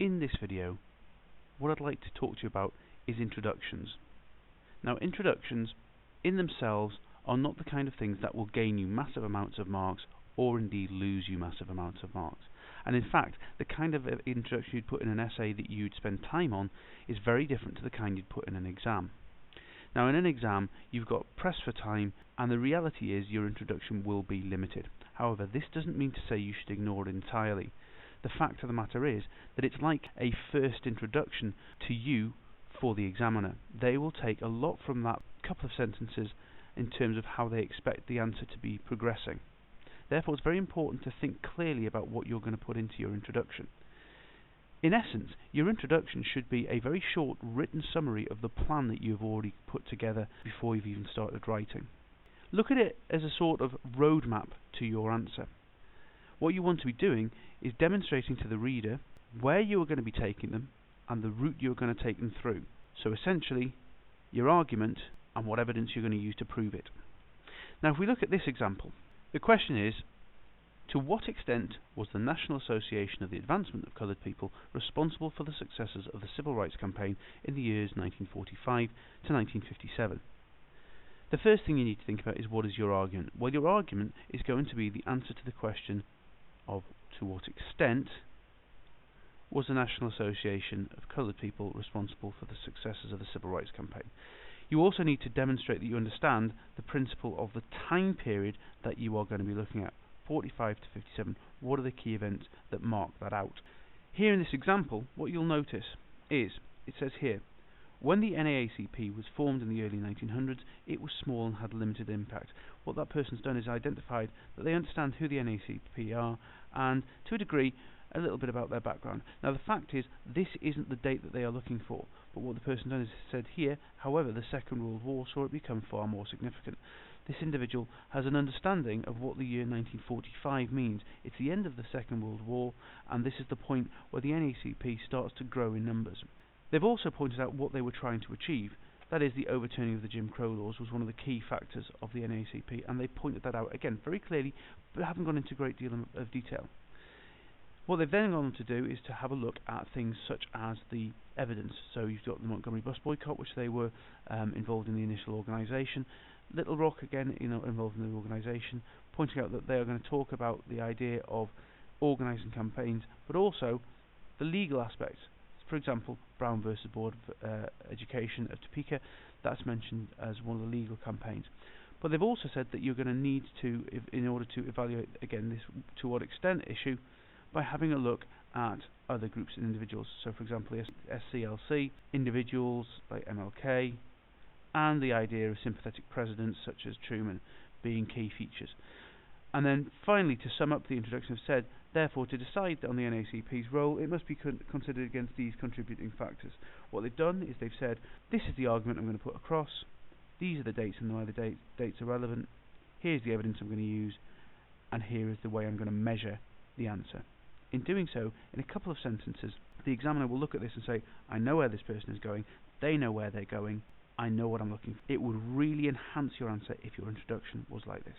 In this video, what I'd like to talk to you about is introductions. Now, introductions in themselves are not the kind of things that will gain you massive amounts of marks or indeed lose you massive amounts of marks. And in fact, the kind of introduction you'd put in an essay that you'd spend time on is very different to the kind you'd put in an exam. Now, in an exam, you've got pressed for time, and the reality is your introduction will be limited. However, this doesn't mean to say you should ignore it entirely. The fact of the matter is that it's like a first introduction to you for the examiner. They will take a lot from that couple of sentences in terms of how they expect the answer to be progressing. Therefore, it's very important to think clearly about what you're going to put into your introduction. In essence, your introduction should be a very short written summary of the plan that you've already put together before you've even started writing. Look at it as a sort of roadmap to your answer. What you want to be doing is demonstrating to the reader where you are going to be taking them and the route you are going to take them through. So essentially, your argument and what evidence you're going to use to prove it. Now, if we look at this example, the question is, to what extent was the National Association of the Advancement of Coloured People responsible for the successes of the Civil Rights Campaign in the years 1945 to 1957? The first thing you need to think about is, what is your argument? Well, your argument is going to be the answer to the question of to what extent was the National Association of Coloured People responsible for the successes of the Civil Rights Campaign. You also need to demonstrate that you understand the principle of the time period that you are going to be looking at, 45 to 57. What are the key events that mark that out? Here in this example, what you'll notice is, it says here, when the NAACP was formed in the early 1900s, it was small and had limited impact. What that person's done is identified that they understand who the NAACP are and, to a degree, a little bit about their background. Now, the fact is, this isn't the date that they are looking for, but what the person's done is said here, however, the Second World War saw it become far more significant. This individual has an understanding of what the year 1945 means. It's the end of the Second World War, and this is the point where the NAACP starts to grow in numbers. They've also pointed out what they were trying to achieve. That is, the overturning of the Jim Crow laws was one of the key factors of the NAACP, and they pointed that out again very clearly, but haven't gone into a great deal of detail. What they've then gone on to do is to have a look at things such as the evidence. So you've got the Montgomery bus boycott, which they were involved in the initial organisation. Little Rock, again, involved in the organisation, pointing out that they are going to talk about the idea of organising campaigns, but also the legal aspects. For example, Brown versus Board of Education of Topeka, that's mentioned as one of the legal campaigns. But they've also said that you're going to need to, in order to evaluate, again, this to what extent issue, by having a look at other groups and individuals. So, for example, the SCLC, individuals like MLK, and the idea of sympathetic presidents such as Truman being key features. And then finally, to sum up the introduction, have said, therefore, to decide on the NAACP's role, it must be considered against these contributing factors. What they've done is they've said, this is the argument I'm going to put across, these are the dates and why the dates are relevant, here's the evidence I'm going to use, and here is the way I'm going to measure the answer. In doing so, in a couple of sentences, the examiner will look at this and say, I know where this person is going, they know where they're going, I know what I'm looking for. It would really enhance your answer if your introduction was like this.